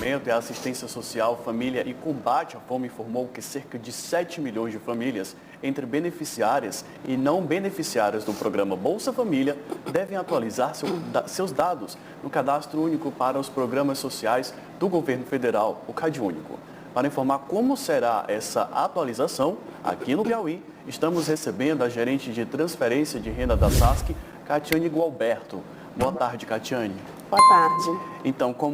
Desenvolvimento e Assistência Social, Família e Combate à Fome informou que cerca de 7 milhões de famílias, entre beneficiárias e não beneficiárias do programa Bolsa Família, devem atualizar seus dados no Cadastro Único para os Programas Sociais do Governo Federal, o CadÚnico. Para informar como será essa atualização, aqui no Piauí, estamos recebendo a gerente de transferência de renda da SASC, Catiane Gualberto. Boa tarde, Catiane. Boa tarde. Então, qual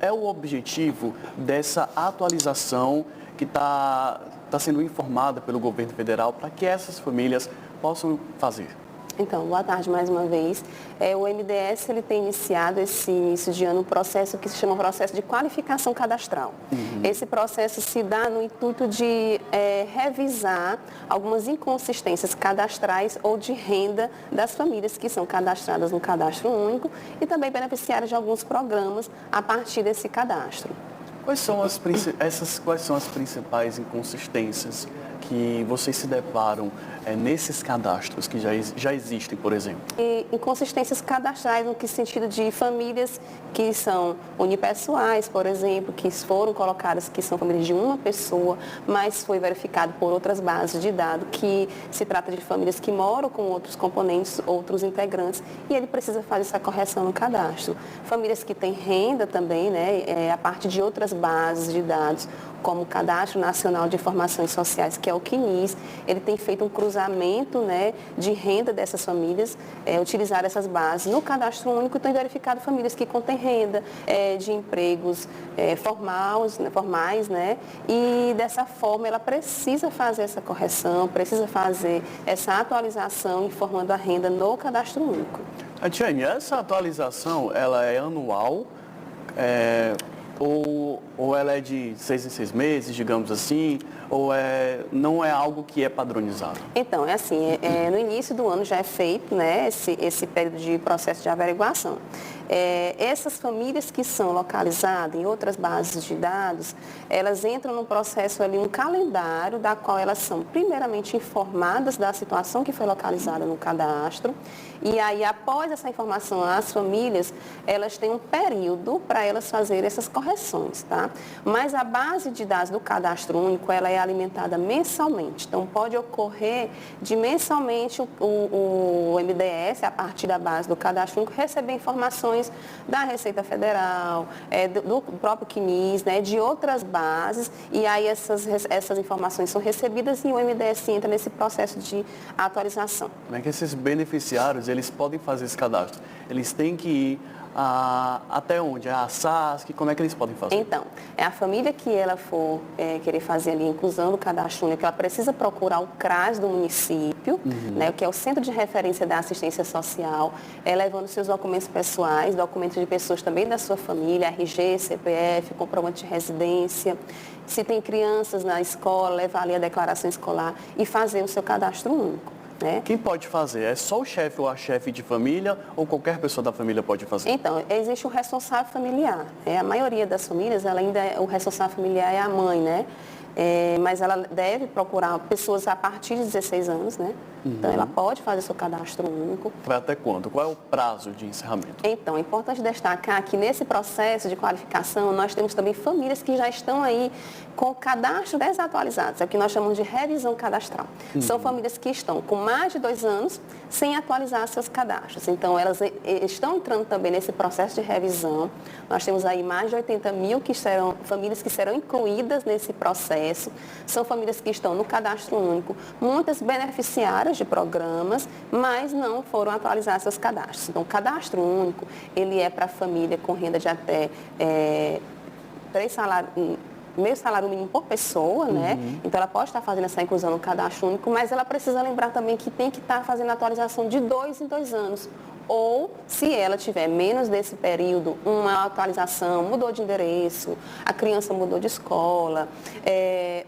é o objetivo dessa atualização que está sendo informada pelo governo federal para que essas famílias possam fazer? Então, boa tarde mais uma vez. O MDS ele tem iniciado esse início de ano um processo que se chama processo de qualificação cadastral. Esse processo se dá no intuito de revisar algumas inconsistências cadastrais ou de renda das famílias que são cadastradas no Cadastro Único e também beneficiárias de alguns programas a partir desse cadastro. Quais são as principais inconsistências que vocês se deparam nesses cadastros que já existem, por exemplo? Inconsistências cadastrais no sentido de famílias que são unipessoais, por exemplo, que foram colocadas, que são famílias de uma pessoa, mas foi verificado por outras bases de dados que se trata de famílias que moram com outros componentes, outros integrantes, e ele precisa fazer essa correção no cadastro. Famílias que têm renda também, né, a partir de outras bases de dados, como o Cadastro Nacional de Informações Sociais, que é o CNIS, ele tem feito um cruzamento, né, de renda dessas famílias, utilizar essas bases no Cadastro Único, e tem verificado famílias que contêm renda de empregos formais, né, e dessa forma ela precisa fazer essa correção, precisa fazer essa atualização informando a renda no Cadastro Único. Catiane, essa atualização, ela é anual? Ou ela é de 6 em 6 meses, digamos assim, ou não é algo que é padronizado? Então, é assim, no início do ano já é feito, né, esse período de processo de averiguação. Essas famílias que são localizadas em outras bases de dados, elas entram no processo ali, um calendário da qual elas são primeiramente informadas da situação que foi localizada no cadastro, e aí após essa informação, as famílias, elas têm um período para elas fazerem essas correções, tá? Mas a base de dados do Cadastro Único, ela é alimentada mensalmente, então pode ocorrer de mensalmente o MDS, a partir da base do Cadastro Único, receber informações da Receita Federal, do próprio CNIS, né, de outras bases, e aí essas informações são recebidas e o MDS entra nesse processo de atualização. Como é que esses beneficiários, eles podem fazer esse cadastro? Eles têm que ir até onde? A SASC? Como é que eles podem fazer? Então, a família que ela for querer fazer ali a inclusão do Cadastro Único, ela precisa procurar o CRAS do município, né, que é o Centro de Referência da Assistência Social, levando seus documentos pessoais, documentos de pessoas também da sua família, RG, CPF, comprovante de residência. Se tem crianças na escola, levar ali a declaração escolar e fazer o seu Cadastro Único. Né? Quem pode fazer? É só o chefe ou a chefe de família ou qualquer pessoa da família pode fazer? Então, existe o responsável familiar. A maioria das famílias, o responsável familiar é a mãe, né? Mas ela deve procurar pessoas a partir de 16 anos, né? Então, ela pode fazer seu cadastro único. Vai até quando? Qual é o prazo de encerramento? Então, é importante destacar que nesse processo de qualificação, nós temos também famílias que já estão aí com o cadastro desatualizado, é o que nós chamamos de revisão cadastral. São famílias que estão com mais de 2 anos sem atualizar seus cadastros. Então, elas estão entrando também nesse processo de revisão. Nós temos aí mais de 80 mil famílias que serão incluídas nesse processo. São famílias que estão no cadastro único, muitas beneficiárias de programas, mas não foram atualizar seus cadastros. Então, o cadastro único, ele é para a família com renda de até 3 salários, meio salário mínimo por pessoa, né? Então, ela pode estar fazendo essa inclusão no cadastro único, mas ela precisa lembrar também que tem que estar fazendo a atualização de 2 em 2 anos. Ou, se ela tiver menos desse período, uma atualização, mudou de endereço, a criança mudou de escola,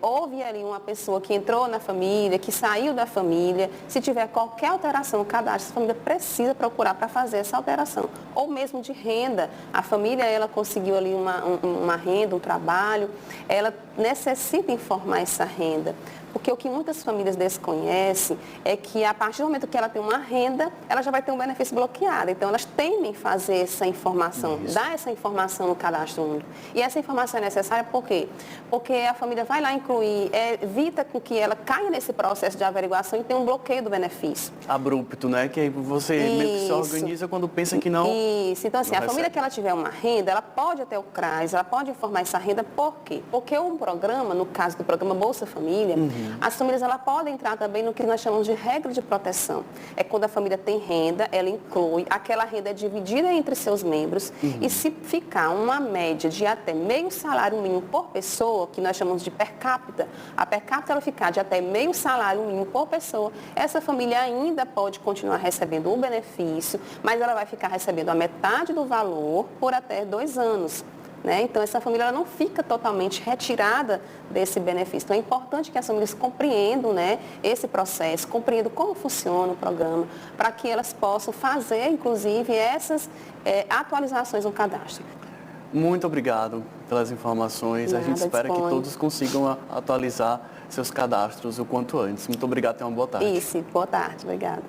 houve ali uma pessoa que entrou na família, que saiu da família, se tiver qualquer alteração no cadastro, a família precisa procurar para fazer essa alteração. Ou mesmo de renda, a família, ela conseguiu ali uma renda, um trabalho, ela necessita informar essa renda. Porque o que muitas famílias desconhecem é que a partir do momento que ela tem uma renda, ela já vai ter um benefício bloqueado. Então, elas temem fazer essa informação, dar essa informação no cadastro único. E essa informação é necessária por quê? Porque a família vai lá incluir, evita com que ela caia nesse processo de averiguação e tenha um bloqueio do benefício. Abrupto, né? Que aí você meio que se organiza quando pensa que não. Isso. Então, assim, a família que ela tiver uma renda, ela pode até o CRAS, ela pode informar essa renda, por quê? Porque o programa, no caso do programa Bolsa Família, as famílias ela podem entrar também no que nós chamamos de regra de proteção. É quando a família tem renda, ela inclui, aquela renda é dividida entre seus membros e se ficar uma média de até meio salário mínimo por pessoa, que nós chamamos de per capita, a per capita ela ficar de até meio salário mínimo por pessoa, essa família ainda pode continuar recebendo o benefício, mas ela vai ficar recebendo a metade do valor por até 2 anos. Né? Então, essa família ela não fica totalmente retirada desse benefício. Então, é importante que as famílias compreendam, né, esse processo, compreendam como funciona o programa, para que elas possam fazer, inclusive, essas atualizações no cadastro. Muito obrigado pelas informações. Nada, a gente espera dispõe. que todos consigam atualizar seus cadastros o quanto antes. Muito obrigado e uma boa tarde. Isso, boa tarde. Obrigada.